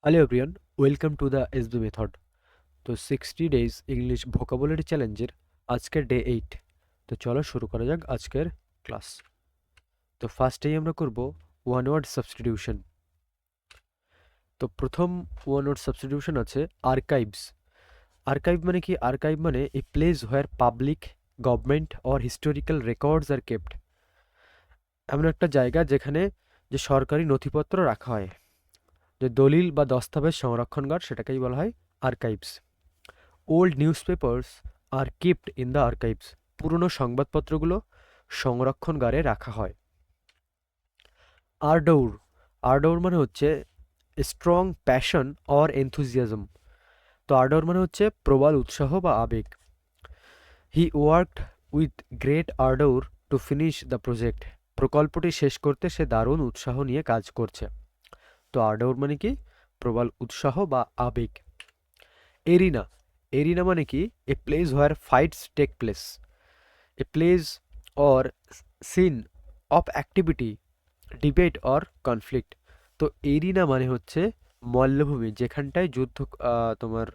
Hello everyone, welcome to the SB method. তো 60 days English vocabulary চ্যালেঞ্জের আজকের day 8। তো চলো শুরু করা যাক আজকের ক্লাস। তো ফার্স্টেই আমরা করব ওয়ান ওয়ার্ড সাবস্টিটিউশন। তো প্রথম ওয়ান ওয়ার্ড সাবস্টিটিউশন আছে আর্কাইভস। আর্কাইভ মানে কি? আর্কাইভ মানে a place where public, government or historical records are kept. এমন একটা জায়গা যেখানে যে সরকারি নথিপত্র রাখা হয়, যে দলিল বা দস্তাবেজ সংরক্ষণগার, সেটাকেই বলা হয় archives. Old newspapers are kept in the archives. পুরনো সংবাদপত্রগুলো সংরক্ষণগারে রাখা হয়। আরডৌর। আরডৌর মানে হচ্ছে স্ট্রং প্যাশন অর এনথুজিয়াজম। তো আরডৌর মানে হচ্ছে প্রবল উৎসাহ বা আবেগ। He worked with great ardour to finish the project. প্রকল্পটি শেষ করতে সে দারুণ উৎসাহ নিয়ে কাজ করছে। তো আরডৌর মানে কি? প্রবল উৎসাহ বা আবেগ। এরিনা। এরিনা মানে কি? A place where fights take place. A place or scene of activity, debate or conflict. তো এরিনা মানে হচ্ছে মল্লভূমি, যেখানটায় যুদ্ধ, তোমার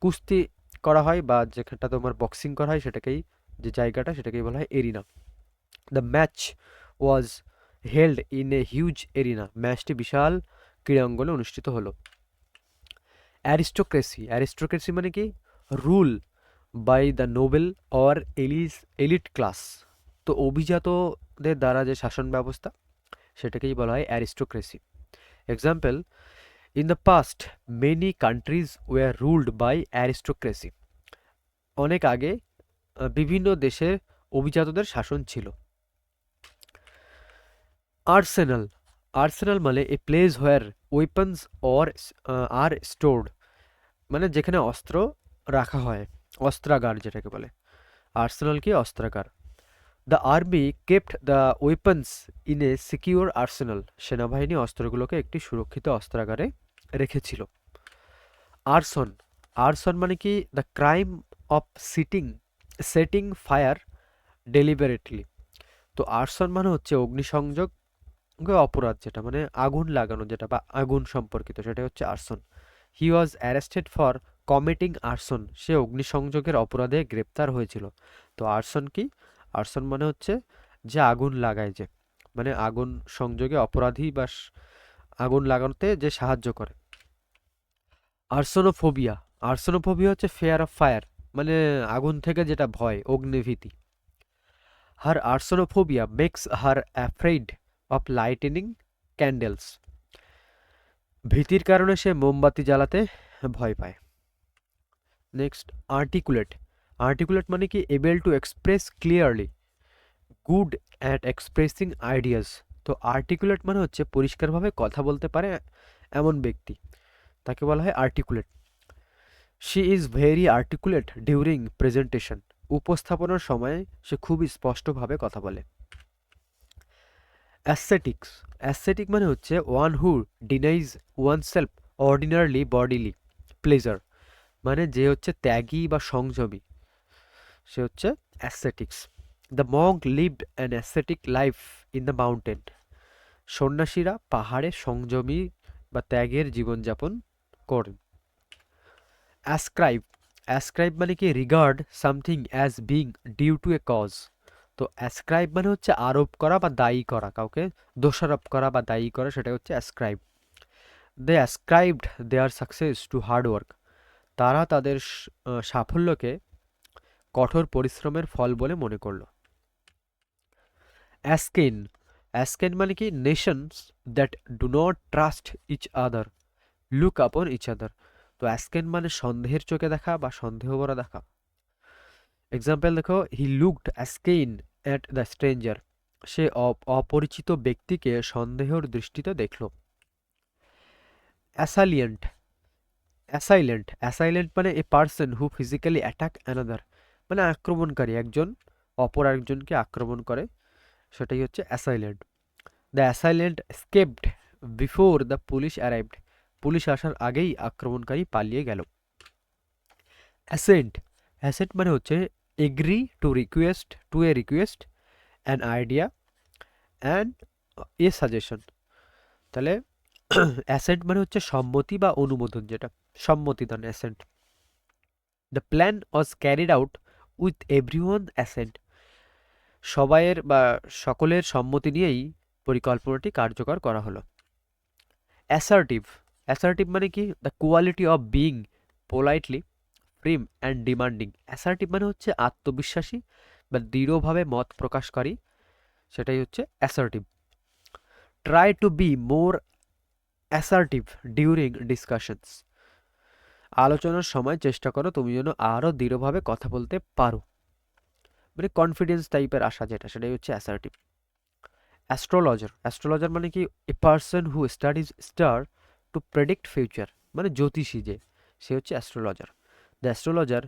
কুস্তি করা হয় বা যেখানটা তোমার বক্সিং করা হয়, সেটাকেই, যে জায়গাটা, সেটাকেই বলা হয় arena. The match was held in a huge arena. ম্যাচটি বিশাল ক্রীড়াঙ্গনে অনুষ্ঠিত হলো। অ্যারিস্টোক্রেসি। অ্যারিস্টোক্রেসি মানে কি? Rule by the noble or elite class. তো অভিজাতদের দ্বারা যে শাসন ব্যবস্থা, সেটাকেই বলা হয় aristocracy. Example, in the past many countries were ruled by aristocracy. অনেক আগে বিভিন্ন দেশের অভিজাতদের শাসন ছিল। আর্সেনাল। আর্সেনাল মানে a place where weapons or are stored. মানে যেখানে অস্ত্র রাখা হয়, অস্ত্রাগার যেটাকে বলে। আর্সেনাল কি? অস্ত্রাগার। The army kept the weapons in a secure arsenal. সেনাবাহিনী অস্ত্রগুলোকে একটি সুরক্ষিত অস্ত্রাগারে রেখেছিল। আরসন। আরসন মানে কি? The crime of setting fire deliberately. তো আরসন মানে হচ্ছে অগ্নিসংযোগ অপরাধ, যেটা মানে আগুন লাগানো, যেটা বা আগুন সম্পর্কিত, সেটা হচ্ছে আরসন। হি ওয়াজ অ্যারেস্টেড ফর কমিটিং আরসন। সে অগ্নিসংযোগের অপরাধে গ্রেপ্তার হয়েছিল। তো আরসন কি? আরসন মানে হচ্ছে যে আগুন লাগায়, যে মানে আগুন সংযোগে অপরাধী বা আগুন লাগানোতে যে সাহায্য করে। আর্সোনোফোবিয়া। আর্সোনোফোবিয়া হচ্ছে ফেয়ার অফ ফায়ার, মানে আগুন থেকে যেটা ভয়, অগ্নিভীতি। Her arsonophobia makes her afraid of lightening candles. ভীতির কারণে সে মোমবাতি জ্বালাতে ভয় পায়। Next, articulate. আর্টিকুলেট মানে কি? Able to express clearly, good at expressing ideas. তো আর্টিকুলেট মানে হচ্ছে পরিষ্কারভাবে কথা বলতে পারে এমন ব্যক্তি, তাকে বলা হয় articulate. She is very articulate during presentation. উপস্থাপনার সময় সে খুবই স্পষ্টভাবে কথা বলে। অ্যাসেটিক্স। অ্যাসেটিক মানে হচ্ছে one who denies oneself ordinarily bodily pleasure. মানে যে হচ্ছে ত্যাগী বা সংযমী, সে হচ্ছে ascetics. The monk lived an ascetic life in the mountain. সন্ন্যাসীরা পাহাড়ে সংযমী বা ত্যাগের জীবনযাপন করেন। অ্যাসক্রাইব। অ্যাসক্রাইব মানে কি? Regard something as being due to a cause. তো অ্যাসক্রাইব মানে হচ্ছে আরোপ করা বা দায়ী করা, কাউকে দোষারোপ করা বা দায়ী করা, সেটা হচ্ছে ascribe. They অ্যাসক্রাইবড there success to hard work. তারা তাদের সাফল্যকে কঠোর পরিশ্রমের ফল বলে মনে করল। অ্যাসকেন। অ্যাসকেন মানে কি? Nations that do not trust each other look upon each other. তো অ্যাসকেন মানে সন্দেহের চোখে দেখা বা সন্দেহ ভরা দেখা। এক্সাম্পল দেখো, he looked askance at the stranger. সে অপরিচিত ব্যক্তিকে সন্দেহের দৃষ্টিতে দেখল। অ্যাসালিয়েন্ট। অ্যাসাইলেন্ট। অ্যাসাইলেন্ট মানে a person who physically attack another. মানে আক্রমণকারী, একজন অপর একজনকে আক্রমণ করে, সেটাই হচ্ছে assailant. The assailant escaped before the police arrived. Police আসার আগেই আক্রমণকারী পালিয়ে গেল। অ্যাসেন্ট। অ্যাসেন্ট মানে হচ্ছে agree to a request, an idea and a suggestion. তাহলে অ্যাসেন্ট মানে হচ্ছে সম্মতি বা অনুমোদন, যেটা সম্মতি দান accent. The plan was carried out with everyone accent, সবাইয়ের বা সকলের সম্মতি নিয়েই পরিকল্পনাটি কার্যকর করা হলো। অ্যাসার্টিভ, অ্যাসার্টিভ মানে কি? The quality of being politely prime and demanding. Assertive মানে হচ্ছে আত্মবিশ্বাসী বা দৃঢ়ভাবে মত প্রকাশকারী, সেটাই হচ্ছে assertive. Try to be more assertive during discussions, আলোচনার সময় চেষ্টা করো তুমি যেন আরও দৃঢ়ভাবে কথা বলতে পারো, মানে কনফিডেন্স টাইপের আসা যেটা, সেটাই হচ্ছে অ্যাসার্টিভ। অ্যাস্ট্রোলজার, অ্যাস্ট্রোলজার মানে কি? A person who studies star to predict future, মানে জ্যোতিষী যে, সে হচ্ছে astrologer. The astrologer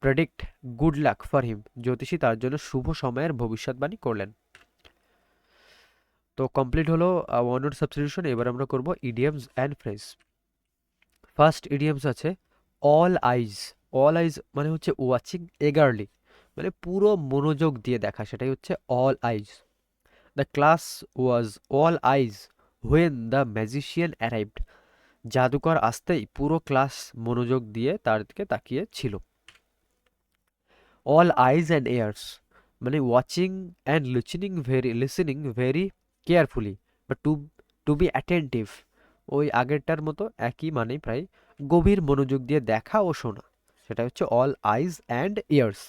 predict good luck for him, জ্যোতিষী তার জন্য শুভ সময়ের ভবিষ্যৎবাণী করলেন। তো কমপ্লিট হলো ওয়ান ওয়ার্ড সাবস্টিটিউশন। এবার আমরা করব idioms and phrase. First idioms আছে অল আইজ। অল আইজ মানে হচ্ছে ওয়াচিং এগারলি, মানে পুরো মনোযোগ দিয়ে দেখা, সেটাই হচ্ছে all eyes. The class was all eyes when the magician arrived, জাদুকর আসতেই পুরো ক্লাস মনোযোগ দিয়ে তার দিকে তাকিয়ে ছিল। অল আইজ অ্যান্ড এয়ার্স মানে watching and listening very carefully, বা টু বি অ্যাটেন্টিভ, ওই আগেরটার মতো একই, মানে প্রায় গভীর মনোযোগ দিয়ে দেখা ও শোনা, সেটা হচ্ছে all eyes and years.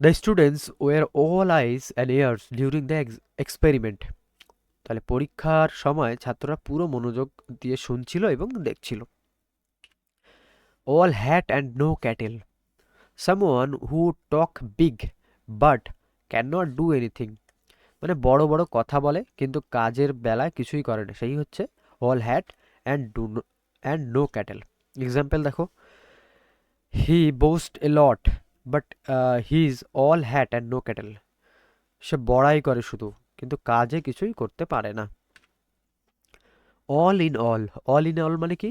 The students were all eyes and years during the experiment, তাহলে পরীক্ষার সময় ছাত্ররা পুরো মনোযোগ দিয়ে শুনছিল এবং দেখছিল। All hat and no cattle, someone who talk big but can not do anything, মানে বড় বড় কথা বলে কিন্তু কাজের বেলায় কিছুই করে না, সেই হচ্ছে all hat and no cattle. Example দেখো, he boast a lot but he is all hat and no cattle, সে বড়াই করে শুধু কিন্তু কাজে কিছুই করতে পারে না। All in all, all in all মানে কি?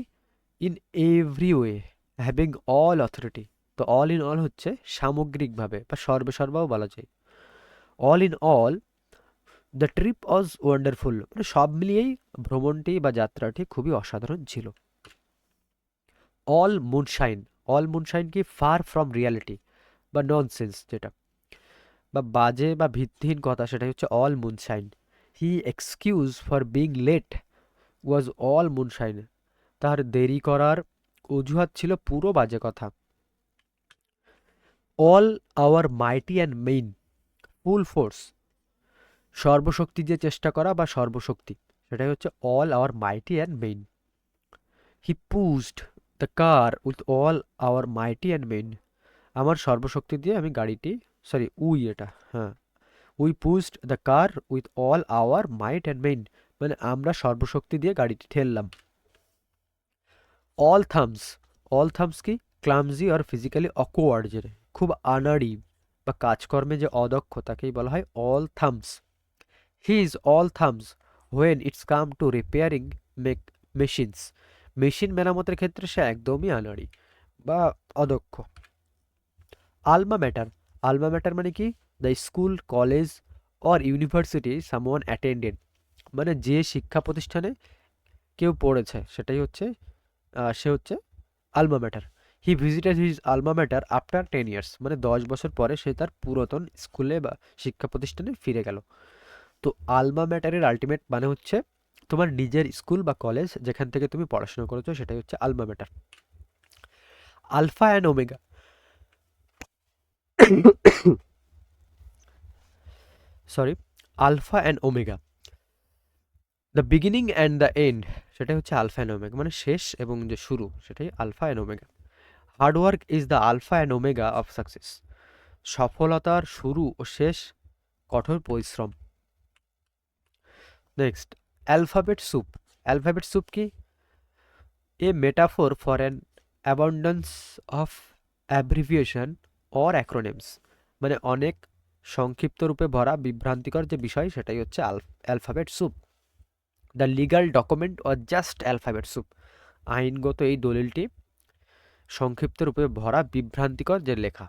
In every way having all authority, তো অল ইন অল হচ্ছে সামগ্রিকভাবে বা সর্বে সর্বাও বলা যায়। All in all the trip was wonderful, মানে সব মিলিয়েই ভ্রমণটি বা যাত্রাটি খুবই অসাধারণ ছিল। অল মুনশাইন, অল মুনশাইন কি? ফার ফ্রম রিয়ালিটি বা ননসেন্স যেটা, বা বাজে বা ভিত্তিহীন কথা, সেটাই হচ্ছে all moonshine. He excuse for being late was all moonshine, তার দেরি করার অজুহাত ছিল পুরো বাজে কথা। All our mighty and main full force, সর্বশক্তি দিয়ে চেষ্টা করা বা সর্বশক্তি, সেটাই হচ্ছে all our mighty and main. He pushed the car with all our mighty and main, আমার সর্বশক্তি দিয়ে আমি গাড়িটি, সরি উই এটা, হ্যাঁ, we pushed the car with all our might and main, মানে আমরা সর্বশক্তি দিয়ে গাড়িটি ঠেললাম। অল থামস, অল থামস কি? ক্লামজি আর ফিজিক্যালি অকওয়ার্ড, যে খুব আনাড়ি বা কাজকর্মে যে অদক্ষ তাকেই বলা হয় all thumbs. He is all thumbs when it's come to repairing machines, machine মেরামতের ক্ষেত্রে সে একদমই আনাড়ি বা অদক্ষ। আলমা ম্যাটার, আলমা ম্যাটার মানে কি? The school college or university someone attended, মানে যে শিক্ষা প্রতিষ্ঠানে কেউ পড়েছে সেটাই হচ্ছে সে হচ্ছে alma mater. He visited his alma mater after 10 years, মানে 10 বছর পরে সে তার পুরাতন স্কুলে বা শিক্ষা প্রতিষ্ঠানে ফিরে গেল। তো আলমা ম্যাটারের আলটিমেট মানে হচ্ছে তোমার নিজের স্কুল বা কলেজ যেখান থেকে তুমি পড়াশোনা করেছো, সেটাই হচ্ছে alma mater. Alpha and omega, sorry, alpha and omega, the beginning and the end, সেটাই হচ্ছে আলফা অ্যান্ড ওমেগা, মানে শেষ এবং যে শুরু, সেটাই alpha and omega. Hard work is the alpha and omega of success, সফলতার শুরু ও শেষ কঠোর পরিশ্রম। Next, alphabet soup, alphabet soup কি? A metaphor for an abundance of abbreviation or acronyms, মানে অনেক সংক্ষিপ্ত রূপে ভরা বিভ্রান্তিকর যে বিষয়, সেটাই হচ্ছে alphabet soup. The legal document or just alphabet soup, আইনগত এই দলিলটি সংক্ষিপ্ত রূপে ভরা বিভ্রান্তিকর যে লেখা।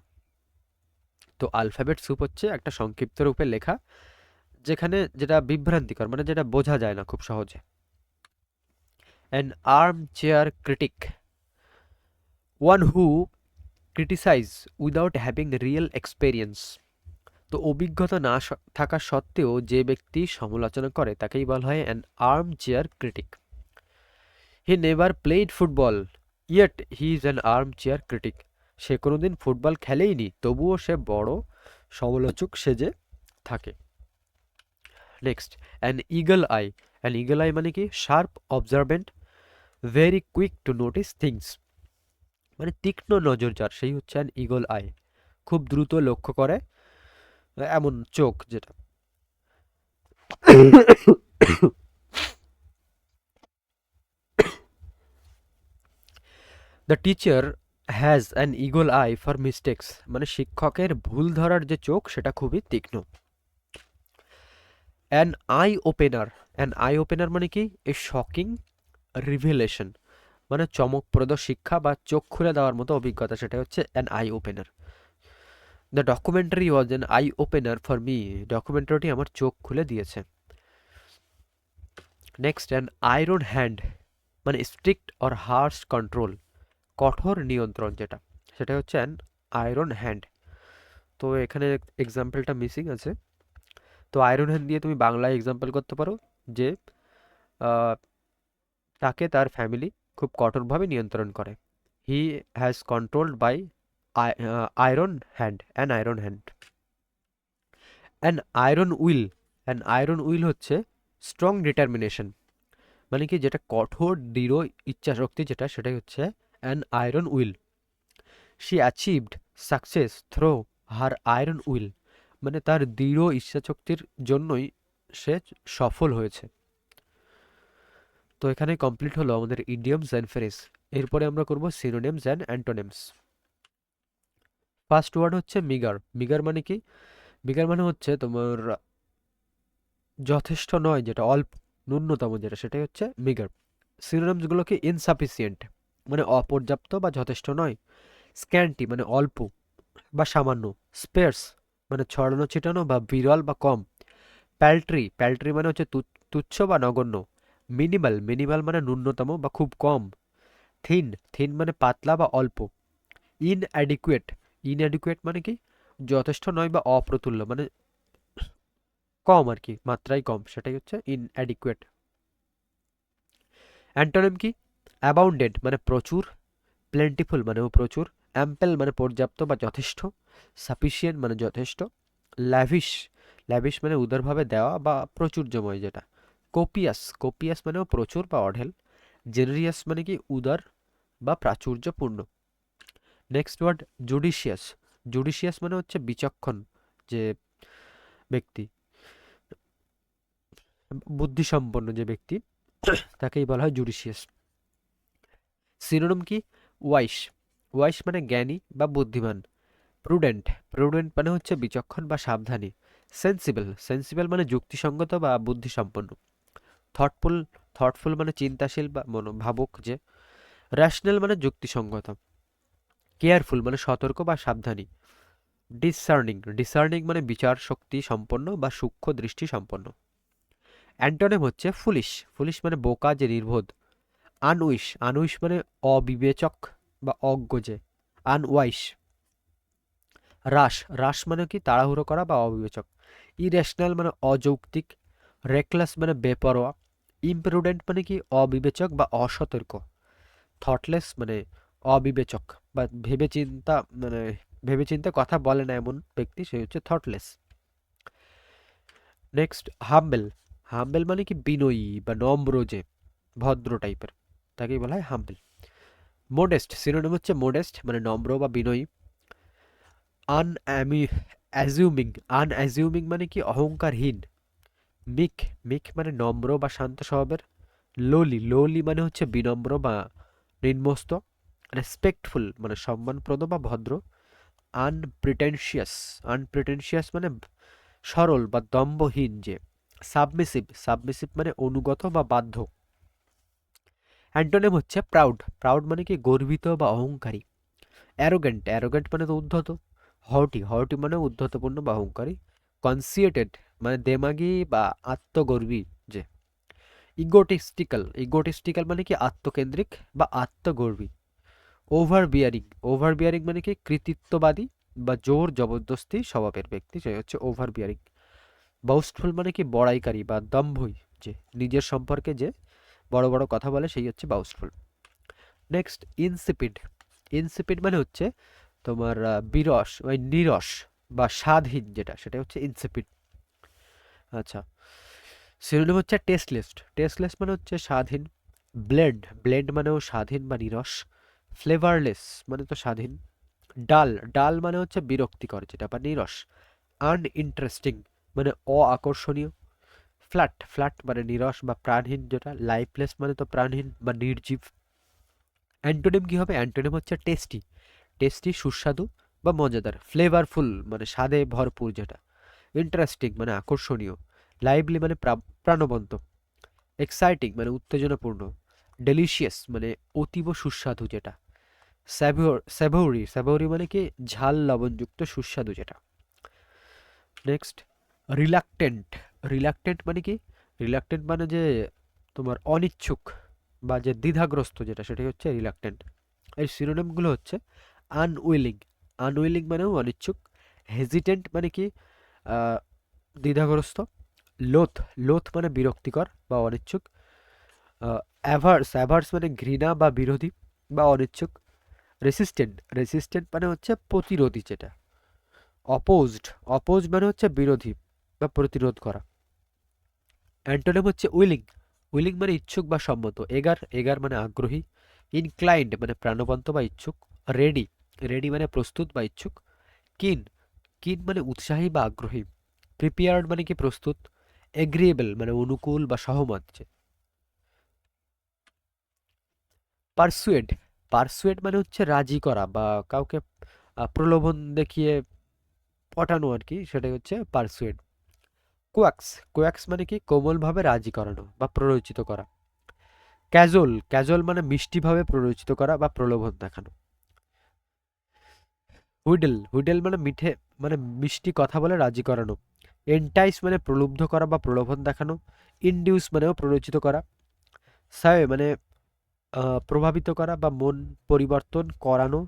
তো আলফাবেট স্যুপ হচ্ছে একটা সংক্ষিপ্ত রূপে লেখা যেখানে যেটা বিভ্রান্তিকর, মানে যেটা বোঝা যায় না খুব সহজে। An armchair critic, one who criticize without having real experience. তো অভিজ্ঞতা না থাকা সত্ত্বেও যে ব্যক্তি সমালোচনা করে তাকেই বলা হয় an armchair critic. He never played football yet he is an armchair critic. সে কোনোদিন ফুটবল খেলেইনি, তবুও সে বড় সমালোচক সেজে থাকে। Next, an eagle eye. An eagle eye মানে কি? Sharp, observant, very quick to notice things. মানে তীক্ষ্ণ নজর যার, সেই হচ্ছে অ্যান ইগল আই। খুব দ্রুত লক্ষ্য করে এমন চোখ যেটা। The teacher has an eagle I for mistakes. মানে শিক্ষকের ভুল ধরার যে চোখ সেটা খুবই তীক্ষ্ণ। An eye opener. An eye opener মানে কি? এ শকিং রিভিলেশন, মানে চমকপ্রদ শিক্ষা বা চোখ খুলে দেওয়ার মতো অভিজ্ঞতা, সেটা হচ্ছে an eye opener. The documentary was an eye opener for me. ডকুমেন্টারিটি আমার চোখ খুলে দিয়েছে। নেক্সট, অ্যান আয়রন হ্যান্ড, মানে স্ট্রিক্ট অর হার্শ কন্ট্রোল, কঠোর নিয়ন্ত্রণ যেটা, সেটা হচ্ছে অ্যান আয়রন হ্যান্ড। তো এখানে এক্সাম্পলটা মিসিং আছে। তো আয়রন হ্যান্ড দিয়ে তুমি বাংলায় এক্সাম্পল করতে পারো যে আহ, তাকে তার ফ্যামিলি খুব কঠোরভাবে নিয়ন্ত্রণ করে। He has controlled by iron hand, an iron hand. An iron will. An iron will হচ্ছে স্ট্রং ডিটারমিনেশন, মানে কি? যেটা কঠোর দৃঢ় ইচ্ছা শক্তি যেটা, সেটাই হচ্ছে an iron will. She achieved success through her iron will. মানে তার দৃঢ় ইচ্ছাশক্তির জন্যই সে সফল হয়েছে। তো এখানে কমপ্লিট হলো আমাদের ইডিয়মস অ্যান্ড ফ্রেজ। এরপরে আমরা করব synonyms and antonyms. First word হচ্ছে মিগার। মিগার মানে কি? মিগার মানে হচ্ছে তোমার যথেষ্ট নয়, যেটা অল্প, ন্যূনতম যেটা, সেটাই হচ্ছে মিগার। সিনোনিমসগুলো কি? ইনসাফিসিয়েন্ট মানে অপর্যাপ্ত বা যথেষ্ট নয়, স্ক্যান্টি মানে অল্প বা সামান্য, স্পেয়ার্স মানে ছড়ানো ছিটানো বা বিরল বা কম, প্যাল্ট্রি, প্যাল্ট্রি মানে হচ্ছে তুচ্ছ বা নগণ্য, মিনিমাল, মিনিমাল মানে ন্যূনতম বা খুব কম, থিন, থিন মানে পাতলা বা অল্প, ইনঅ্যাডিকুয়েট, ইনঅ্যাডিকুয়েট মানে কি? যথেষ্ট নয় বা অপ্রতুল্য, মানে কম আর কি, মাত্রায় কম, সেটাই হচ্ছে ইনঅ্যাডিকুয়েট। অ্যান্টোনিম কি? অ্যাবাউন্ডেড মানে প্রচুর, প্লেন্টিফুল মানেও প্রচুর, অ্যাম্পেল মানে পর্যাপ্ত বা যথেষ্ট, সাফিসিয়েন্ট মানে যথেষ্ট, ল্যাভিশ, ল্যাভিশ মানে উদারভাবে দেওয়া বা প্রচুর্যময় যেটা, কোপিয়াস, কোপিয়াস মানেও প্রচুর বা অঢেল, জেনারিয়াস মানে কি? উদার বা প্রাচুর্যপূর্ণ। Next word judicious. জুডিশিয়াস মানে হচ্ছে বিচক্ষণ যে ব্যক্তি, বুদ্ধিসম্পন্ন যে ব্যক্তি, তাকেই বলা হয় জুডিশিয়াস। সিনোনিম কি? ওয়াইস। ওয়াইস মানে জ্ঞানী বা বুদ্ধিমান। প্রুডেন্ট, প্রুডেন্ট মানে হচ্ছে বিচক্ষণ বা সাবধানী। সেন্সিবল, সেন্সিবল মানে যুক্তিসঙ্গত বা বুদ্ধিসম্পন্ন। থটফুল, থটফুল মানে চিন্তাশীল বা ভাবুক যে। র্যাশনাল মানে যুক্তিসঙ্গত। কেয়ারফুল মানে সতর্ক বা সাবধানী। ডিসার্নিং, ডিসার্নিং মানে বিচার শক্তি সম্পন্ন বা সূক্ষ্ম দৃষ্টি সম্পন্ন। অ্যান্টোনিম হচ্ছে ফুলিশ, ফুলিশ মানে বোকা যে নির্বোধ। আনউইশ, আনউইশ মানে অবিবেচক বা অজ্ঞ যে, আনওয়াইশ। রাশ, রাশ মানে কি? তাড়াহুড়ো করা বা অবিবেচক। ইরেশনাল মানে অযৌক্তিক। রেকলেস মানে বেপরোয়া। ইমপ্রুডেন্ট মানে কি? অবিবেচক বা অসতর্ক। থটলেস মানে অবিবেচক বা ভেবেচিন্তা, মানে ভেবেচিন্তে কথা বলে না এমন ব্যক্তি, সে হচ্ছে থটলেস। Next humble. হাম্বেল মানে কি? বিনয়ী বা নম্র যে, ভদ্র টাইপের, তাকেই বলা হয় হাম্বেল। মোডেস্ট, সিনোনিম হচ্ছে মোডেস্ট মানে নম্র বা বিনয়ী। আনঅ্যাজিউমিং, আনঅ্যাজিউমিং মানে কি? অহংকারহীন। মিক, মিক মানে নম্র বা শান্ত স্বভাবের। লোলি, লোলি মানে হচ্ছে বিনম্র বা নিম্নস্ত। রেসপেক্টফুল মানে সম্মানপ্রদ বা ভদ্র। আনপ্রিটেনশিয়াস, আনপ্রিটেনশিয়াস মানে সরল বা দম্ভহীন যে। সাবমিসিভ, সাবমিসিভ মানে অনুগত বা বাধ্য। অ্যান্টোনিম হচ্ছে প্রাউড, প্রাউড মানে কি? গর্বিত বা অহংকারী। অ্যারোগেন্ট, অ্যারোগেন্ট মানে তো উদ্ধত। হর্টি, হর্টি মানে উদ্ধতপূর্ণ বা অহংকারী। কনসিয়েটেড মানে দেমাগী বা আত্মগর্বী যে। ইগোটিস্টিক্যাল, ইগোটিস্টিক্যাল মানে কি আত্মকেন্দ্রিক বা আত্মগর্বী। ওভার বিয়ারিং, ওভার বিয়ারিং মানে কি কৃতিত্ববাদী বা জোর জবরদস্তি স্বভাবের ব্যক্তি, সে হচ্ছে ওভার বিয়ারিং। বাউস্টফুল মানে কি বড়াইকারী বা দম্ভই, যে নিজের সম্পর্কে যে বড় বড় কথা বলে সেই হচ্ছে বাউস্টফুল। নেক্সট ইনসিপিড, ইনসিপিড মানে হচ্ছে তোমার বিরস ওই নিরস বা স্বাদহীন, যেটা সেটা হচ্ছে ইনসিপিড। আচ্ছা, সিনোনিম হচ্ছে টেস্টলেস, টেস্টলেস মানে হচ্ছে স্বাদহীন। ব্লেন্ড, ব্লেন্ড মানেও স্বাধীন বা নিরস। ফ্লেভারলেস মানে তো স্বাধীন। ডাল, ডাল মানে হচ্ছে বিরক্তিকর যেটা বা নিরস। আনইন্টারেস্টিং মানে অআকর্ষণীয়। ফ্ল্যাট, ফ্ল্যাট মানে নিরস বা প্রাণহীন যেটা। লাইফলেস মানে তো প্রাণহীন বা নির্জীব। অ্যান্টোনিম কি হবে? অ্যান্টোনিম হচ্ছে টেস্টি, টেস্টি সুস্বাদু বা মজাদার। ফ্লেভারফুল মানে স্বাদে ভরপুর যেটা। ইন্টারেস্টিং মানে আকর্ষণীয়। লাইভলি মানে প্রাণবন্ত। এক্সাইটিং মানে উত্তেজনাপূর্ণ। ডেলিশিয়াস মানে অতীব সুস্বাদু যেটা। স্যাভোরি, স্যাভোরি মানে কি ঝাল লবণযুক্ত সুস্বাদু যেটা। নেক্সট রিলাক্টেন্ট, রিলাক্টেন্ট মানে কি? রিলাক্টেন্ট মানে যে তোমার অনিচ্ছুক বা যে দ্বিধাগ্রস্ত যেটা, সেটাই হচ্ছে রিলাক্টেন্ট। এর সিনোনিমগুলো হচ্ছে আনউইলিং, আনউইলিং মানেও অনিচ্ছুক। হেজিটেন্ট মানে কি দ্বিধাগ্রস্ত। লোথ, লোথ মানে বিরক্তিকর বা অনিচ্ছুক। অ্যাভার্স, অ্যাভার্স মানে ঘৃণা বা বিরোধী বা অনিচ্ছুক। রেসিস্ট্যান্ট, রেসিস্ট্যান্ট মানে হচ্ছে প্রতিরোধী যেটা। অপোজড, অপোজ মানে হচ্ছে বিরোধী বা প্রতিরোধ করা। অ্যান্টোনিম হচ্ছে উইলিং, উইলিং মানে ইচ্ছুক বা সম্মত। এগার, এগার মানে আগ্রহী। ইনক্লাইন্ড মানে প্রাণবন্ত বা ইচ্ছুক। রেডি, রেডি মানে প্রস্তুত বা ইচ্ছুক। কিন, কিন মানে উৎসাহী বা আগ্রহী। প্রিপেয়ার্ড মানে কি প্রস্তুত। এগ্রিয়েবল মানে অনুকূল বা সহমত। পারসুয়েড, পারসুয়েড মানে হচ্ছে রাজি করা বা কাউকে প্রলোভন দেখিয়ে পটানো আর কি, সেটাই হচ্ছে পারসুয়েড। কোয়াক্স, কোয়াক্স মানে কি কোমলভাবে রাজি করানো বা প্ররোচিত করা। ক্যাজল, ক্যাজল মানে মিষ্টিভাবে প্ররোচিত করা বা প্রলোভন দেখানো। হুইডল, হুইডল মানে মিঠে মানে মিষ্টি কথা বলে রাজি করানো। এন্টাইস মানে প্রলুব্ধ করা বা প্রলোভন দেখানো। ইনডিউস মানেও প্ররোচিত করা। সায় মানে প্রভাবিত করা বা মন পরিবর্তন করানো।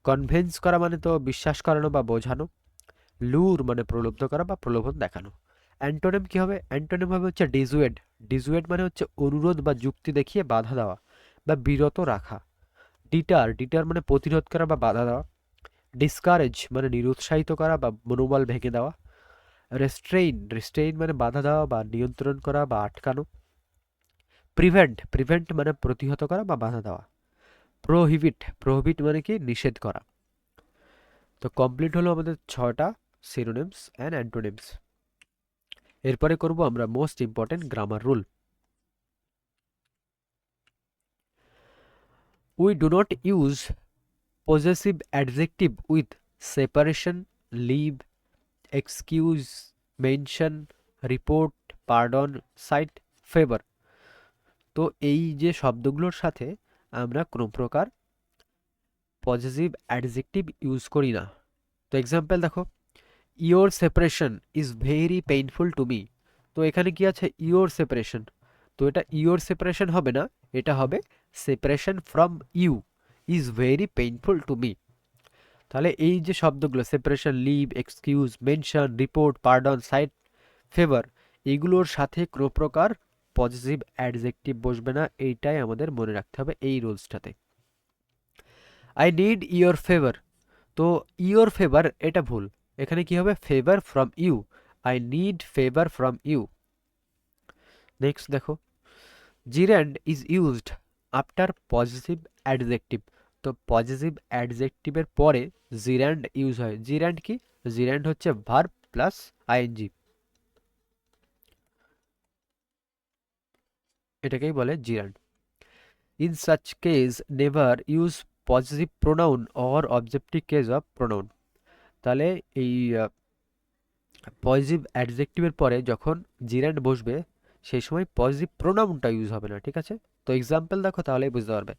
কনভিন্স করা মানে তো বিশ্বাস করানো বা বোঝানো। লুর মানে প্রলুব্ধ করা বা প্রলোভন দেখানো। অ্যান্টোনিম কি হবে? অ্যান্টোনিম হবে হচ্ছে ডিজুয়েড, ডিজুয়েড মানে হচ্ছে অনুরোধ বা যুক্তি দেখিয়ে বাধা দেওয়া বা বিরত রাখা। ডিটার, ডিটার মানে প্রতিরোধ করা বা বাধা দেওয়া। ডিসকারেজ মানে নিরুৎসাহিত করা বা মনোবল ভেঙে দেওয়া। রেস্ট্রেইন, রেস্ট্রেইন মানে বাধা দেওয়া বা নিয়ন্ত্রণ করা বা আটকানো। প্রিভেন্ট, প্রিভেন্ট মানে প্রতিহত করা বা বাধা দেওয়া। প্রোহিবিট, প্রোহিবিট মানে কি নিষেধ করা। তো কমপ্লিট হলো আমাদের 6টা সিনোনিমস অ্যান্ড অ্যান্টোনিমস। এরপরে করব আমরা most important grammar rule. We do not use possessive adjective with separation, leave, excuse, mention, report, pardon, cite, favor। তো এই যে শব্দগুলোর সাথে আমরা কোনো প্রকার পজেসিভ অ্যাডজেক্টিভ ইউজ করি না। তো এক্সাম্পল দেখো, your separation is very painful to me. তো এখানে কি আছে? Your separation. তো এটা ইয়োর সেপারেশন হবে না, এটা হবে separation from you is very painful to me. তাহলে এই যে শব্দগুলো separation, leave, excuse, mention, report, pardon, sight, favour, এগুলোর সাথে কোনো প্রকার পজিটিভ অ্যাডজেক্টিভ বসবে না, এইটাই আমাদের মনে রাখতে হবে এই রুলসটাতে। আই নিড ইয়োর ফেভার, তো ইয়োর ফেভার এটা ভুল, এখানে কি হবে? Favour from you. I need favour from you. Next দেখো, gerund is used after positive adjective. তো পজিটিভ অ্যাডজেক্টিভের পরে জিরান্ড ইউজ হয়। জিরান্ড কি? জিরান্ড হচ্ছে ভার্ব প্লাস আইএনজি, এটাকেই বলে জিরান্ড। In such case never use positive pronoun or objective case of pronoun. তাহলে এই পজিটিভ অ্যাডজেক্টিভের পরে যখন জিরান্ড বসবে সেই সময় পজিটিভ প্রোনাউনটা ইউজ হবে না, ঠিক আছে? তো এক্সাম্পল দেখো তাহলেই বুঝতে পারবে।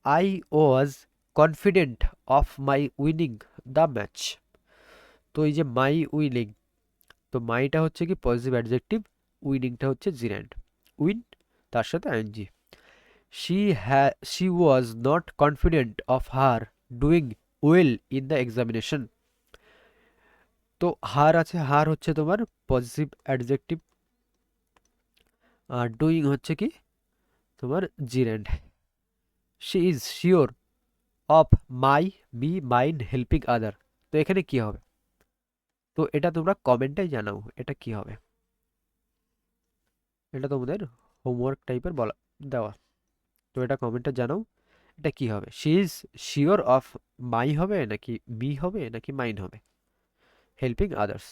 I was confident of my winning the match। তো এই যে মাই উইনিং, তো মাইটা হচ্ছে কি পজিটিভ অ্যাডজেক্টিভ, উইনিংটা হচ্ছে জিরান্ড। উইন তার সাথে ING. she was not confident of her doing well in the examination। তো হার আছে, হার হচ্ছে তোমার পজিটিভ অ্যাডজেক্টিভ, আর ডুইং হচ্ছে কি তোমার gerund. She is sure of me mind helping other. তো এখানে কি হবে? তো এটা তোমরা কমেন্টে জানাও এটা কি হবে। এটা তোমাদের হোমওয়ার্ক টাইপের বলা দেওয়া, তো এটা কমেন্টে জানাও এটা কি হবে। She is sure of my হবে নাকি মি হবে নাকি মাইন হবে, হেল্পিং আদার্স।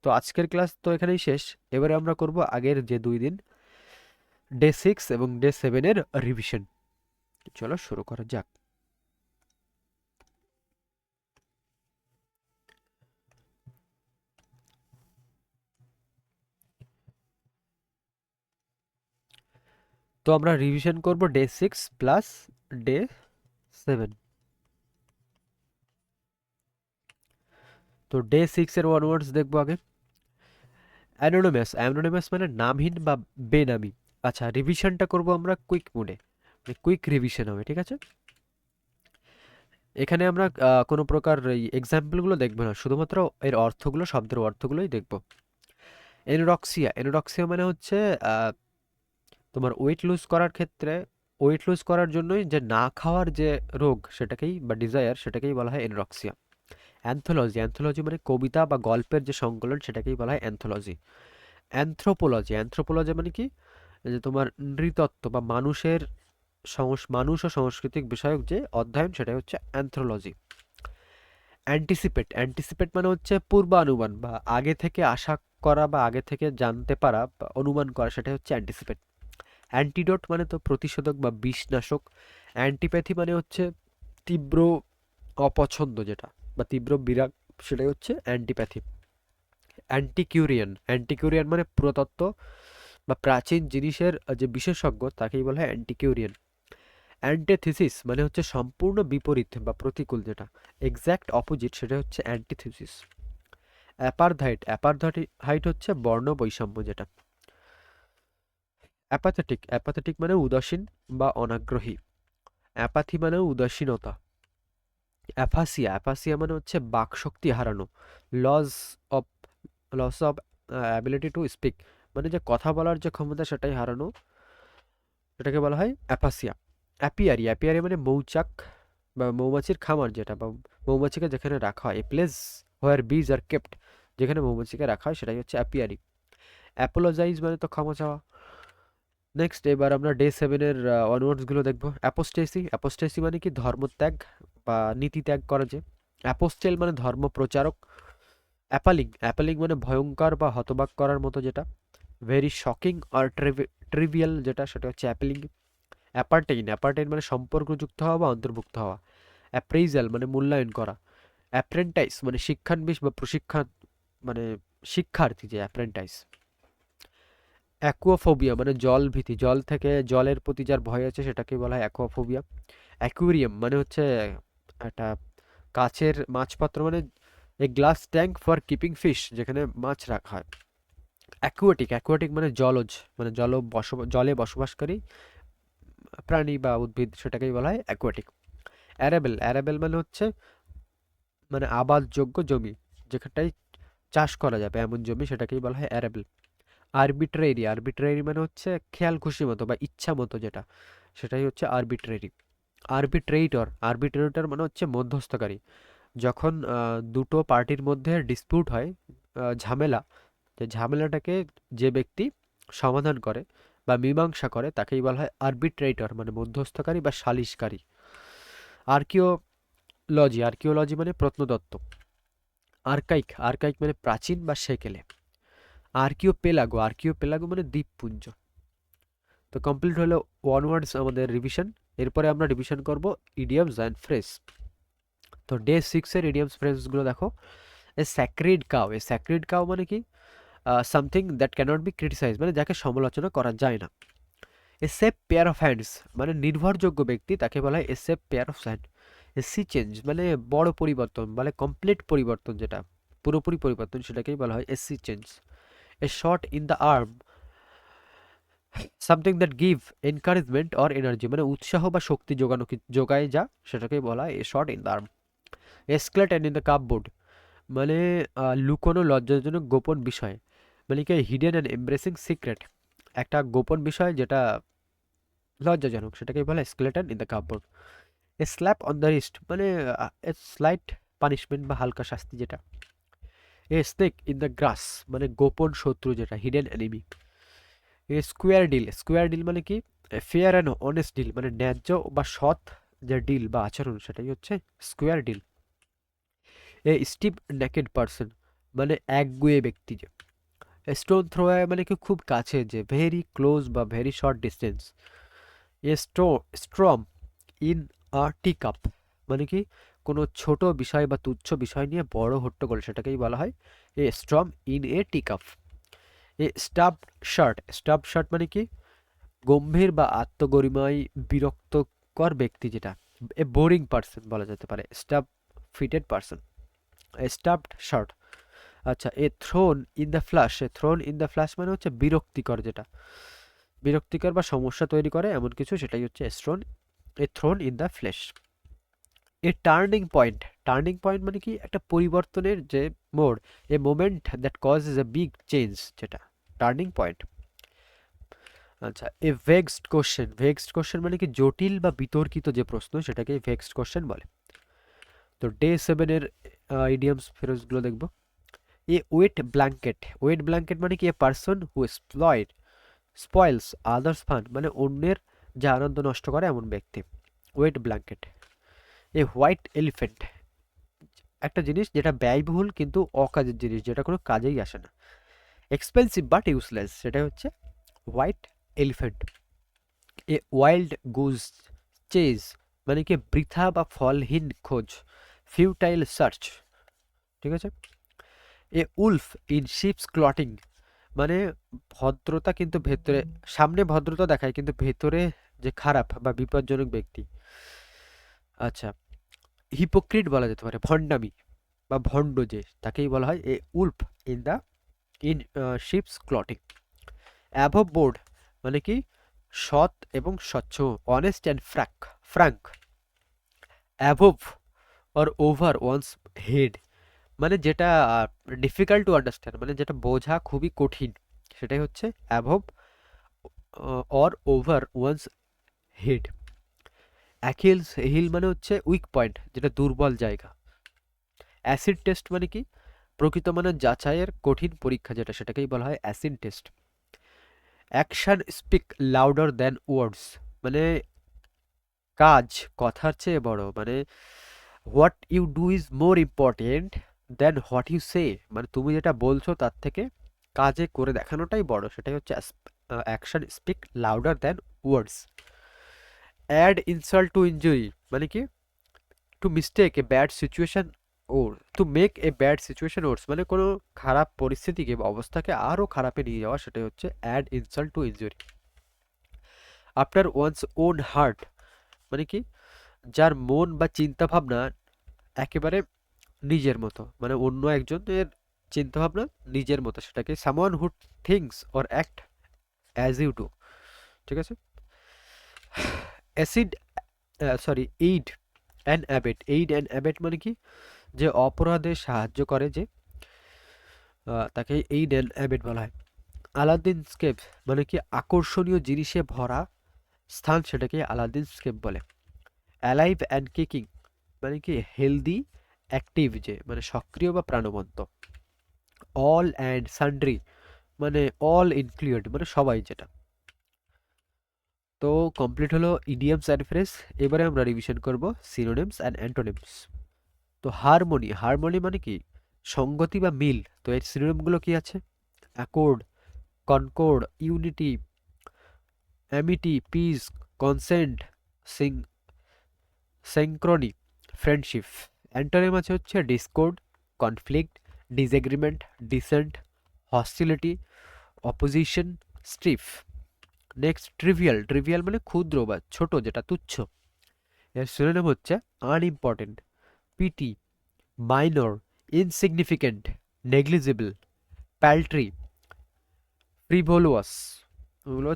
তো আজকের ক্লাস তো এখানেই শেষ। এবারে আমরা করব আগের যে 2 দিন, ডে 6 এবং ডে 7-এর রিভিশন। চলো শুরু করা যাক। তো আমরা রিভিশন করব ডে 6 প্লাস ডে 7। তো ডে 6-এর ওয়ার্ডস দেখবো আগে। অ্যানোনিমাস, অ্যানোনিমাস মানে নামহীন বা বেনামি। আচ্ছা, রিভিশনটা করব আমরা কুইক মোডে, মানে কুইক রিভিশন হবে, ঠিক আছে। এখানে আমরা কোনো প্রকার এই এক্সাম্পলগুলো দেখবো না, শুধুমাত্র এর অর্থগুলো, শব্দের অর্থগুলোই দেখবো। এনোরক্সিয়া, এনোরক্সিয়া মানে হচ্ছে তোমার ওয়েট লুজ করার ক্ষেত্রে, ওয়েট লুজ করার জন্যই যে না খাওয়ার যে রোগ সেটাকেই বা ডিজায়ার সেটাকেই বলা হয় এনোরক্সিয়া। অ্যান্থোলজি, অ্যান্থোলজি মানে কবিতা বা গল্পের যে সংকলন সেটাকেই বলা হয় অ্যান্থোলজি। অ্যানথ্রোপোলজি, অ্যানথ্রোপোলজি মানে কি, যে তোমার নৃতত্ত্ব বা মানুষ ও সাংস্কৃতিক বিষয়ক যে অধ্যয়ন সেটাই হচ্ছে অ্যানথ্রোলজি। অ্যান্টিসিপেট, অ্যান্টিসিপেট মানে হচ্ছে পূর্বানুমান বা আগে থেকে আশা করা বা আগে থেকে জানতে পারা বা অনুমান করা, সেটাই হচ্ছে অ্যান্টিসিপেট। অ্যান্টিডোট মানে তো প্রতিষেধক বা বিষনাশক। অ্যান্টিপ্যাথি মানে হচ্ছে তীব্র অপছন্দ যেটা বা তীব্র বিরাগ, সেটাই হচ্ছে অ্যান্টিপ্যাথি। অ্যান্টিকিউরিয়ান, অ্যান্টিকিউরিয়ান মানে পুরাতত্ত্ব বা প্রাচীন জিনিসের যে বিশেষজ্ঞ তাকেই বলা হয় অ্যান্টিকিউরিয়ান। অ্যান্টিথিসিস মানে হচ্ছে সম্পূর্ণ বিপরীত বা প্রতিকূল, যেটা এক্স্যাক্ট অপোজিট সেটা হচ্ছে অ্যান্টিথিসিস। অ্যাপারথাইট, অ্যাপারথাইট হচ্ছে বর্ণ বৈষম্য যেটা। অ্যাপাথেটিক, অ্যাপাথেটিক মানে উদাসীন বা অনাগ্রহী। অ্যাপাথি মানে উদাসীনতা। অ্যাফাসিয়া, অ্যাফাসিয়া মানে হচ্ছে বাকশক্তি হারানো। Loss of loss of ability to speak মানে যে কথা বলার যে ক্ষমতা সেটাই হারানো, এটাকে বলা হয় অ্যাপাসিয়া। অ্যাপিয়ারি, অ্যাপিয়ারি মানে মৌচাক বা মৌমাছির খামার যেটা, বা মৌমাছিকে যেখানে রাখা হয়, এ প্লেস হোয়ার বিজ আর কেপ্ট, যেখানে মৌমাছিকে রাখা হয় সেটাই হচ্ছে অ্যাপিয়ারি। অ্যাপোলোজাইজ মানে তো ক্ষমা চাওয়া। নেক্সট এবার আমরা ডে 7-এর অনওয়ার্ডসগুলো দেখবো। অ্যাপোস্টেসি, অ্যাপোস্টেসি মানে কি ধর্মত্যাগ বা নীতি ত্যাগ করা যে। অ্যাপোস্টেল মানে ধর্ম প্রচারক। অ্যাপালিং, অ্যাপালিং মানে ভয়ঙ্কর বা হতবাক করার মতো যেটা। ভেরি শকিং আর ট্রিভিয়াল যেটা, সেটা হচ্ছে অ্যাপিলিং। অ্যাপার্টেইন, অ্যাপার্টেইন মানে সম্পর্কযুক্ত হওয়া বা অন্তর্ভুক্ত হওয়া। অ্যাপ্রেইজাল মানে মূল্যায়ন করা। অ্যাপ্রেন্টাইস মানে শিক্ষানবিশ বা প্রশিক্ষণ, মানে শিক্ষার্থী যে অ্যাপ্রেন্টাইস। অ্যাকুয়াফোবিয়া মানে জল ভীতি, জল থেকে জলের প্রতি যার ভয় আছে সেটাকে বলা হয় অ্যাকুয়াফোবিয়া। অ্যাকুয়ারিয়াম মানে হচ্ছে একটা কাচের মাছপাত্র, মানে a glass tank for keeping fish, যেখানে মাছ রাখা হয়। অ্যাকুয়াটিক, অ্যাকুয়াটিক মানে জলজ, মানে জলে বসবাসকারী প্রাণী বা উদ্ভিদ, সেটাকেই বলা হয় অ্যাকুয়াটিক। অ্যারেবেল, অ্যারেবেল মানে হচ্ছে মানে আবাদযোগ্য জমি, যেখানটায় চাষ করা যাবে এমন জমি, সেটাকেই বলা হয় অ্যারেবেল। আরবিট্রেরি, আরবিট্রেরি মানে হচ্ছে খেয়াল খুশি মতো বা ইচ্ছা মতো যেটা, সেটাই হচ্ছে আরবিট্রেরি। আরবিট্রেটর, আরবিট্রেটর মানে হচ্ছে মধ্যস্থকারী। যখন দুটো পার্টির মধ্যে ডিসপিউট হয়, ঝামেলা, যে ঝামেলাটাকে যে ব্যক্তি সমাধান করে বা মীমাংসা করে তাকেই বলা হয় আরবিট্রেটর, মানে মধ্যস্থকারী বা সালিশকারী। আর্কিওলজি, আর্কিওলজি মানে প্রত্নতত্ত্ব। আর্কাইক, আর্কাইক মানে প্রাচীন বা সেকেলে। আর্কিওপেলাগো, আর্কিওপেলাগো মানে দ্বীপপুঞ্জ। তো কমপ্লিট হলো ওয়ার্ডস আমাদের রিভিশন। এরপরে আমরা রিভিশন করব ইডিয়মস অ্যান্ড ফ্রেজ। তো ডে 6-এর ইডিয়মস ফ্রেজগুলো দেখো। A sacred cow, a sacred cow মানে কি, something that cannot be criticise মানে যাকে সমালোচনা করা যায় না। A safe pair of hands মানে নির্ভরযোগ্য ব্যক্তি, তাকে বলা হয় a safe pair of hand. A sea change মানে বড় পরিবর্তন, মানে কমপ্লিট পরিবর্তন যেটা পুরোপুরি পরিবর্তন, সেটাকেই বলা হয় a sea change. A shot in the arm something that give encouragement or energy, মানে উৎসাহ বা শক্তি যোগায় যা, সেটাকেই বলা হয় a shot in the arm. Skeleton in the cupboard, মানে লুকোনো লজ্জাজনক গোপন বিষয়, মানে কি হিডেন অ্যান্ড এমব্রেসিং সিক্রেট, একটা গোপন বিষয় যেটা লজ্জাজনক, সেটাকেই বলা skeleton in the cupboard. A slap on the wrist, মানে এ স্লাইট পানিশমেন্ট বা হালকা শাস্তি যেটা। A snake in the grass, মানে গোপন শত্রু যেটা, hidden enemy. A square deal মানে কি ফেয়ার অ্যান্ড অনেস্ট ডিল, মানে ন্যায্য বা সৎ যে ডিল বা আচরণ, সেটাই হচ্ছে স্কোয়ার ডিল। এ স্টিপ নেকেড পার্সন, মানে একগুঁয়ে ব্যক্তি যে। স্টোন থ্রোয়ার মানে কি খুব কাছে যে, ভেরি ক্লোজ বা very short distance. A storm in a T cup, মানে কি কোনো ছোট বিষয় বা তুচ্ছ বিষয় নিয়ে বড় হট্টগোল, সেটাকেই বলা হয় a storm in a T cup. A stuffed shirt মানে কি গম্ভীর বা আত্মগরিমায় বিরক্তকর ব্যক্তি যেটা। এ বোরিং পার্সন বলা যেতে পারে, stuff fitted person, stuffed shirt. আচ্ছা, a thorn in the flesh, a thorn in the flesh মানে হচ্ছে বিরক্তিকর যেটা, বিরক্তিকর বা সমস্যা তৈরি করে এমন কিছু, সেটাই হচ্ছে a thorn in the flesh. A turning point মানে কি একটা পরিবর্তনের যে মোড়, a moment that causes a big change যেটা, টার্নিং পয়েন্ট। আচ্ছা, এ ভেক্সড কোশ্চেন মানে কি জটিল বা বিতর্কিত যে প্রশ্ন, সেটাকে ভেক্সড কোশ্চেন বলে। তো ডে 7 এর ইডিয়মস ফ্রেজগুলো দেখবো। এ ওয়েট ব্ল্যাঙ্কেট মানে কি a person who spoils others fun, মানে অন্যের যা আনন্দ নষ্ট করে এমন ব্যক্তি, wet blanket. A white elephant, একটা জিনিস যেটা ব্যয়বহুল কিন্তু অকাজের জিনিস, যেটা কোনো কাজেই আসে না, এক্সপেন্সিভ বাট ইউজলেস, সেটা হচ্ছে white elephant. A wild goose chase, মানে কি বৃথা বা ফলহীন খোঁজ, ফিউটাইল সার্চ, ঠিক আছে। এ উলফ ইন শিপস ক্লটিং, মানে ভদ্রতা কিন্তু ভেতরে, সামনে ভদ্রতা দেখায় কিন্তু ভেতরে যে খারাপ বা বিপজ্জনক ব্যক্তি। আচ্ছা, হিপোক্রিট বলা যেতে পারে, ভণ্ডামি বা ভণ্ড যে, তাকেই বলা হয় a wolf in the in sheep's clothing. Above board মানে কি সৎ এবং স্বচ্ছ, honest and frank. Above or over one's head, মানে যেটা ডিফিকাল্ট টু আন্ডারস্ট্যান্ড, মানে যেটা বোঝা খুবই কঠিন, সেটাই হচ্ছে above or over one's head. Achilles heel মানে হচ্ছে উইক পয়েন্ট, যেটা দুর্বল জায়গা। অ্যাসিড টেস্ট মানে কি প্রকৃত মানের যাচাইয়ের কঠিন পরীক্ষা যেটা, সেটাকেই বলা হয় acid test. Action speak louder than words, মানে কাজ কথার চেয়ে বড়, মানে what you do is more important then what you say, মানে তুমি যেটা বলছো তার থেকে কাজে করে দেখানোটাই বড়, সেটাই হচ্ছে action speak louder than words. Add insult to injury মানে কি to mistake a bad situation or to make a bad situation worse, মানে কোনো খারাপ পরিস্থিতিকে বা অবস্থাকে আরও খারাপে নিয়ে যাওয়া, সেটাই হচ্ছে add insult to injury. After one's own heart মানে কি যার মন বা চিন্তা ভাবনা একেবারে নিজের মতো, মানে অন্য একজনের চিন্তা ভাবনা নিজের মতো, সেটাকে someone who thinks or act as you do, ঠিক আছে। অ্যাসিড এইড অ্যান্ড অ্যাবেট মানে কি যে অপরাধে সাহায্য করে যে, তাকে এইড অ্যান্ড অ্যাবেট বলা হয়। আলাদিন স্কেপ মানে কি আকর্ষণীয় জিনিসে ভরা স্থান, সেটাকে আলাদিন স্কেপ বলে। অ্যালাইভ অ্যান্ড কিকিং মানে কি হেলদি অ্যাক্টিভ যে, মানে সক্রিয় বা প্রাণবন্ত। অল অ্যান্ড সান্ড্রি মানে অল ইনক্লুড, মানে সবাই যেটা। তো কমপ্লিট হলো ইডিয়মস অ্যান্ড ফ্রেজ। এবারে আমরা রিভিশন করব সিনোনিমস অ্যান্ড অ্যান্টোনিমস। তো হারমোনি মানে কি সঙ্গতি বা মিল। তো এর সিনোনিমগুলো কি আছে? Accord, concord, unity, amity, peace, consent, sing synchrony, friendship. Antonym আছে হচ্ছে discord, conflict, disagreement, dissent, hostility, opposition, strife. Next trivial মানে ক্ষুদ্র বা ছোট, যেটা তুচ্ছ। এর সিনোনিম হচ্ছে unimportant, petty, minor, insignificant, negligible, paltry, frivolous. ওগুলো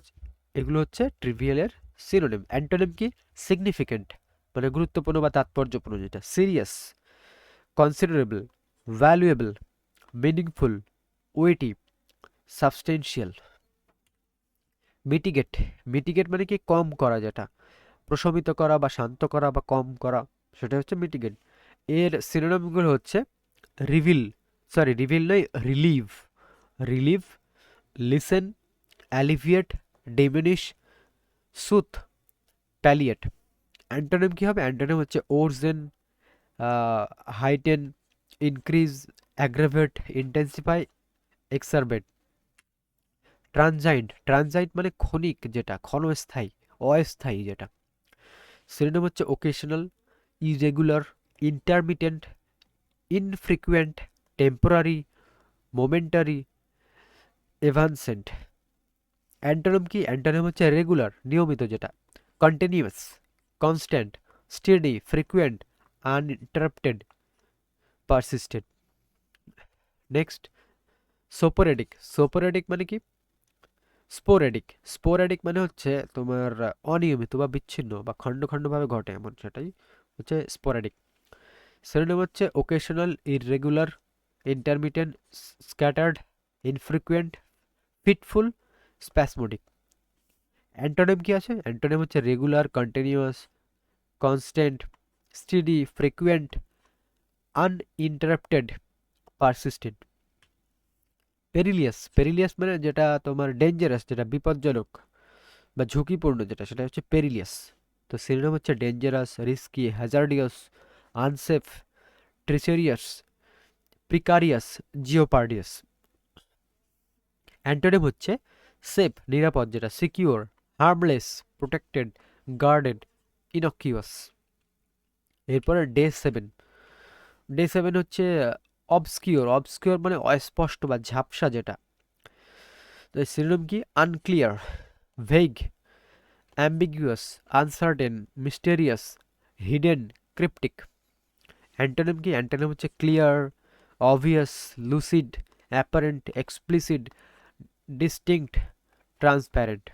এগুলো হচ্ছে ট্রিভিয়ালের সিনোনিম। অ্যান্টোনিম কি? সিগনিফিকেন্ট মানে গুরুত্বপূর্ণ বা তাৎপর্যপূর্ণ যেটা, serious, considerable, valuable, meaningful, weighty, substantial. Mitigate, mitigate মানে কি? কম করা যেটা, প্রশমিত করা বা শান্ত করা বা কম করা, সেটা হচ্ছে মিটিগেট। এর সিনোনিমগুলো হচ্ছে রিভিল, সরি রিভিল নয়, relieve, relieve, lessen, alleviate, diminish, soothe, palliate. Antonym কি হবে? অ্যান্টোনিম হচ্ছে worsen, heighten, increase, aggravate, intensify, exacerbate. Transient, transient মানে ক্ষণিক যেটা, ক্ষণস্থায়ী, অস্থায়ী যেটা। সিনোনিম হচ্ছে occasional, irregular, intermittent, infrequent, temporary, momentary, evanescent. Antonym কি? অ্যান্টোনিম হচ্ছে রেগুলার, নিয়মিত যেটা, continuous, constant, steady, frequent, uninterrupted, persistent. Next, sporadic, sporadic মানে কি? স্পোরেডিক, স্পোরেডিক মানে হচ্ছে তোমার অনিয়মিত বা বিচ্ছিন্ন বা খণ্ড খণ্ডভাবে ঘটে এমন, সেটাই হচ্ছে স্পোরেডিক। সিনোনিম হচ্ছে occasional, irregular, intermittent, scattered, infrequent, fitful, spasmodic. Antonym কি আছে? অ্যান্টোনিম হচ্ছে regular, continuous, constant, steady, frequent, uninterrupted, persistent. Perilous, perilous মানে যেটা তোমার ডেঞ্জারাস, যেটা বিপজ্জনক বা ঝুঁকিপূর্ণ যেটা, সেটা হচ্ছে পেরিলিয়াস। তো সিনোনিম হচ্ছে ডেঞ্জারাস, রিস্কি, হ্যাজার্ডিয়াস, আনসেফ, ট্রিচেরিয়াস, প্রিকারিয়াস, জিওপার্ডিয়াস। অ্যান্টোনিম হচ্ছে সেফ, নিরাপদ যেটা, সিকিউর, হার্মলেস, প্রোটেক্টেড, গার্ডেড, ইনকিউয়াস। এরপরে ডে সেভেন, ডে সেভেন হচ্ছে অবস্কিওর, অবস্কিওর মানে অস্পষ্ট বা ঝাপসা যেটা। তো সিনোনিম কি? Unclear, vague, ambiguous, uncertain, mysterious, hidden, cryptic. Antonym কি? অ্যান্টোনিম হচ্ছে clear, obvious, lucid, apparent, explicit, distinct, transparent.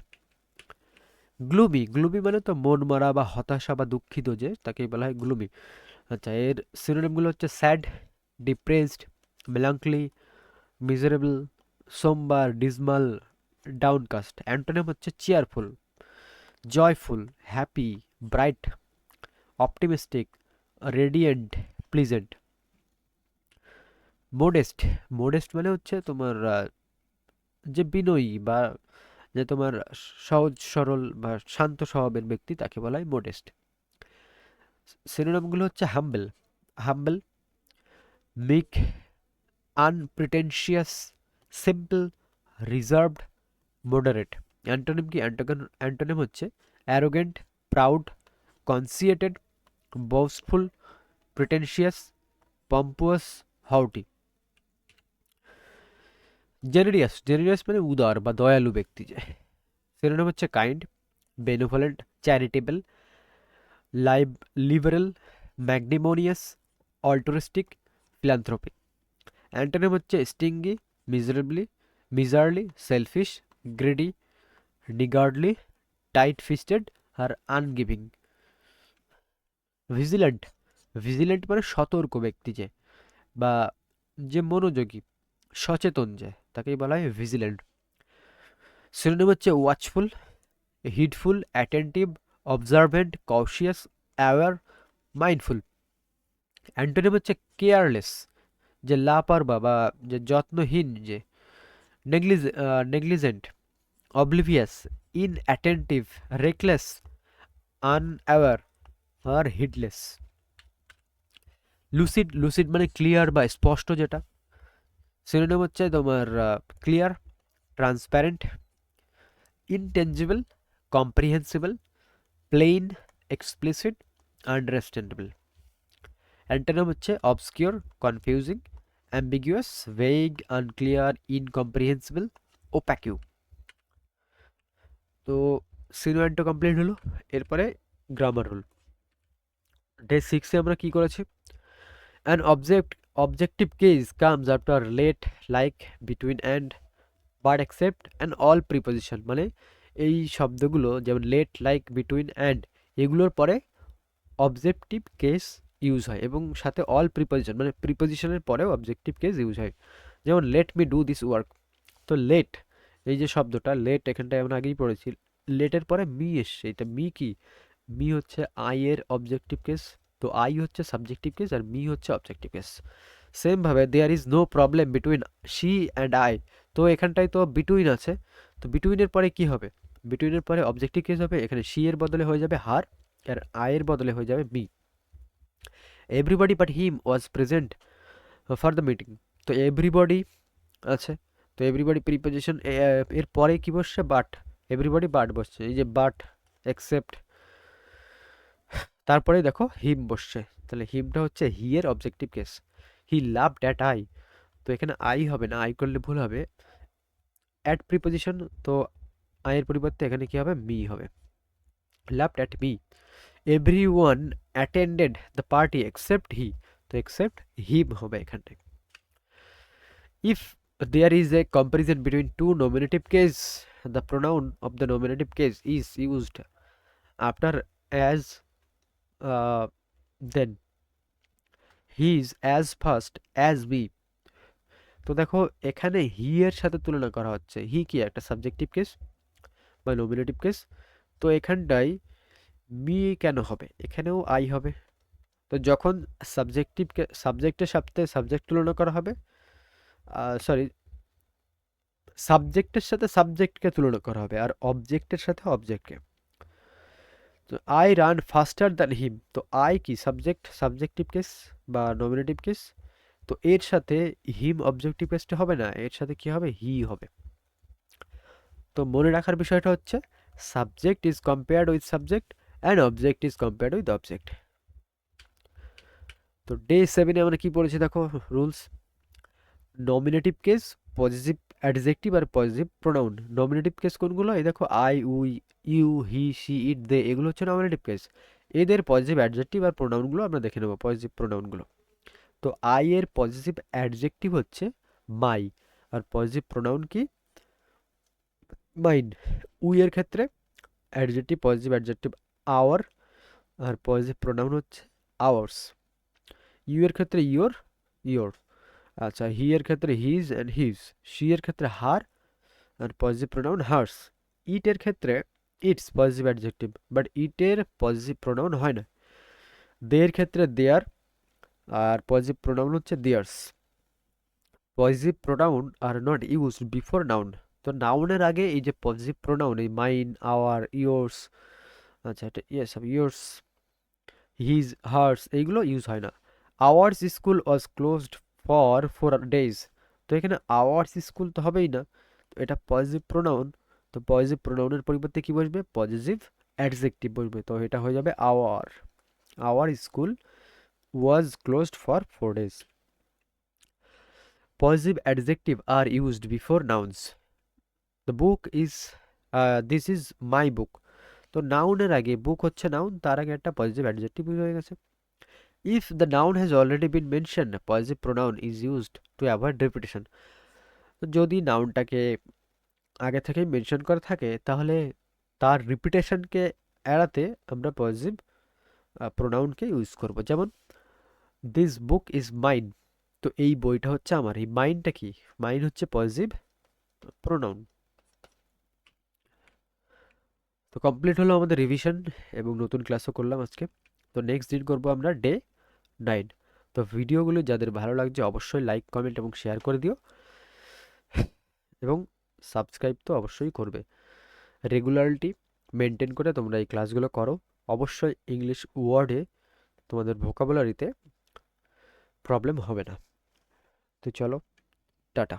Gloomy, gloomy মানে তো মন মারা বা হতাশা বা দুঃখিত যে, তাকে বলা হয় গ্লুমি। আচ্ছা, এর সিনোনিমগুলো হচ্ছে sad, depressed, melancholy, miserable, sombre, dismal, downcast. Antonym হচ্ছে cheerful, joyful, happy, bright, optimistic, radiant, pleasant. Modest, modest মানে হচ্ছে তোমার যে বিনয়ী বা যে তোমার সহজ সরল বা শান্ত স্বভাবের ব্যক্তি, তাকে বলা হয় মোডেস্ট। সিনোনিমগুলো হচ্ছে humble, humble, meek, unpretentious, simple, reserved, moderate. Antonym কি? অ্যান্টোনিম হচ্ছে arrogant, proud, conceited, boastful, pretentious, pompous, haughty. Generous, generous মানে উদার বা দয়ালু ব্যক্তি যে। সিনোনিম হচ্ছে kind, benevolent, charitable, liberal, magnanimous, altruistic, philanthropic. Antonym হচ্ছে stingy, miserly, selfish, greedy, niggardly, tight fisted আর আনগিভিং। ভিজিল্যান্ট, ভিজিল্যান্ট মানে সতর্ক ব্যক্তি যে, বা যে মনোযোগী, সচেতন যে, তাকেই বলা হয় ভিজিল্যান্ট। সিনোনিম হচ্ছে watchful, heedful, attentive, observant, cautious, aware, mindful. Antonym হচ্ছে কেয়ারলেস, যে লাপারবা বা যে যত্নহীন যে, negligent, oblivious, inattentive, reckless, unaware আর হিডলেস। লুসিড, লুসিড মানে ক্লিয়ার বা স্পষ্ট যেটা। সিনোনিম হচ্ছে তোমার clear, transparent, intangible, comprehensible, plain, explicit, understandable. Antonym হচ্ছে obscure, confusing, ambiguous, vague, unclear, incomprehensible, opaque. তো সিনোঅ্যান্টো কমপ্লিট হলো। এরপরে গ্রামার রুল। ডে সিক্সে আমরা কি করেছি? An objective case comes after let, like, between, and, but, except and all preposition মানে এই শব্দগুলো যেমন লেট, লাইক, বিটুইন, অ্যান্ড এগুলোর পরে অবজেক্টিভ কেস ইউজ হয় এবং সাথে অল প্রিপোজিশন মানে প্রিপোজিশনের পরেও অবজেক্টিভ কেস ইউজ হয়। যেমন let me do this work. তো লেট, এই যে শব্দটা লেট, এখানটায় আমরা আগেই পড়েছি, লেটের পরে মি এসছে। এটা মি কি? মি হচ্ছে আই এর অবজেক্টিভ কেস। তো আই হচ্ছে সাবজেক্টিভ কেস আর মি হচ্ছে অবজেক্টিভ কেস। সেম ভাবে there is no problem between she and I. তো এখানটায় তো বিটুইন আছে, তো বিটুইনের পরে কি হবে? বিটুইনের পরে অবজেক্টিভ কেস হবে, এখানে শি এর বদলে হয়ে যাবে হার আর আই এর বদলে হয়ে যাবে me. Everybody but him was present for the meeting. তো এভরিবডি আছে, তো এভরিবডি প্রিপোজিশন, এর পরে কি বসছে? বাট। এভরিবডি বাট বসছে, এই যে বাট, এক্সেপ্ট, তারপরে দেখো হিম বসছে, তাহলে হিমটা হচ্ছে হি এর objective case. He loved at I. তো এখানে আই হবে না, আই করলে ভুল হবে, অ্যাট প্রিপোজিশন, তো আই এর পরিবর্তে এখানে কি হবে? মি হবে। Loved at me. Everyone attended the party except he. তো এক্সেপ্ট হিম হবে এখানে। If there is a comparison between two nominative case, the pronoun of the nominative case is used after as, then, his, as, first, as, me। তো দেখো এখানে হি এর সাথে তুলনা করা হচ্ছে। হি কি একটা সাবজেক্টিভ কেস বা নমিনেটিভ কেস, তো এখানটায় মি কেন হবে? এখানেও আই হবে। তো যখন সাবজেক্টের সাথে সাবজেক্ট তুলনা করা হবে, সরি, সাবজেক্টের সাথে সাবজেক্টকে তুলনা করা হবে আর অবজেক্টের সাথে অবজেক্টকে। তো আই রান ফাস্টার দ্যান হিম, তো আই কি সাবজেক্টিভ কেস বা নমিনেটিভ কেস, তো এর সাথে হিম অবজেক্টিভ কেসটা হবে না, এর সাথে কি হবে? হি হবে। তো মনে রাখার বিষয়টা হচ্ছে subject is compared with subject and object is compared with object. তো ডে 7 আমরা কি পড়েছি দেখো rules. Nominative case, positive adjective আর পজিটিভ প্রোনাউন। নমিনেটিভ কেস কোনগুলো? এই দেখো I, we, you, he, she, it, they, এগুলো হচ্ছে নমিনেটিভ কেস। এদের পজিটিভ অ্যাডজেক্টিভ আর প্রোনাউনগুলো আমরা দেখে নেবো, পজিটিভ প্রোনাউনগুলো। তো আই এর পজিটিভ অ্যাডজেক্টিভ হচ্ছে মাই, আর পজিটিভ প্রোনাউন কি? মাইন। উই এর ক্ষেত্রে অ্যাডজেক্টিভ, পজিটিভ অ্যাডজেক্টিভ আওয়ার, আর পজিটিভ প্রোনাউন হচ্ছে আওয়ার্স। ইউ এর ক্ষেত্রে ইয়োর, ইয়োর। আচ্ছা, হি এর ক্ষেত্রে হিজ অ্যান্ড হিজ। শি এর ক্ষেত্রে হার আর পজিটিভ প্রোনাউন হার্স। ইট এর ক্ষেত্রে ইটস পজিটিভ অ্যাডজেক্টিভ, বাট ইটের পজিটিভ প্রোনাউন হয় না। দে এর ক্ষেত্রে দেয়ার আর পজিটিভ প্রোনাউন হচ্ছে theirs. Positive pronoun are not used before noun. তো নাউনের আগে এই যে পজিটিভ প্রোনাউন, এই মাইন, আওয়ার, ইয়োর্স, আচ্ছা এটা ইয়েস ইয়োর্স, হিজ, হার্স, এইগুলো ইউজ হয় না। Ours school was closed for 4 days। তো এখানে আওয়ার্স স্কুল তো হবেই না, তো এটা পজিটিভ প্রোনাউন। তো পজিটিভ প্রোনাউনের পরিবর্তে কি বসবে? পজিটিভ অ্যাডজেক্টিভ বসবে, তো এটা হয়ে যাবে our. Our school was closed for 4 days। Positive adjective are used before nouns. The book is, this is my book। তো নাউনের আগে বুক হচ্ছে নাউন, তার আগে একটা পজিটিভ অ্যাডজেক্টিভ হয়ে গেছে। If the noun has already been mention, positive pronoun is used to avoid repetition. তো যদি নাউনটাকে আগে থেকেই মেনশন করা থাকে তাহলে তার রিপিটেশনকে এড়াতে আমরা পজিটিভ প্রোনাউনকে ইউজ করব। যেমন দিস বুক ইজ মাইন, তো এই বইটা হচ্ছে আমার। এই মাইনটা কি? মাইন হচ্ছে পজিটিভ প্রোনাউন। তো কমপ্লিট হলো আমাদের রিভিশন এবং নতুন ক্লাসও করলাম আজকে। তো নেক্সট দিন করব আমরা ডে 9। তো ভিডিওগুলো যাদের ভালো লাগছে অবশ্যই লাইক, কমেন্ট এবং শেয়ার করে দিও এবং সাবস্ক্রাইব তো অবশ্যই করবে। রেগুলারিটি মেনটেন করে তোমরা এই ক্লাসগুলো করো। অবশ্যই ইংলিশ ওয়ার্ডে তোমাদের ভোকাবুলারিতে প্রবলেম হবে না। তো চলো, টাটা।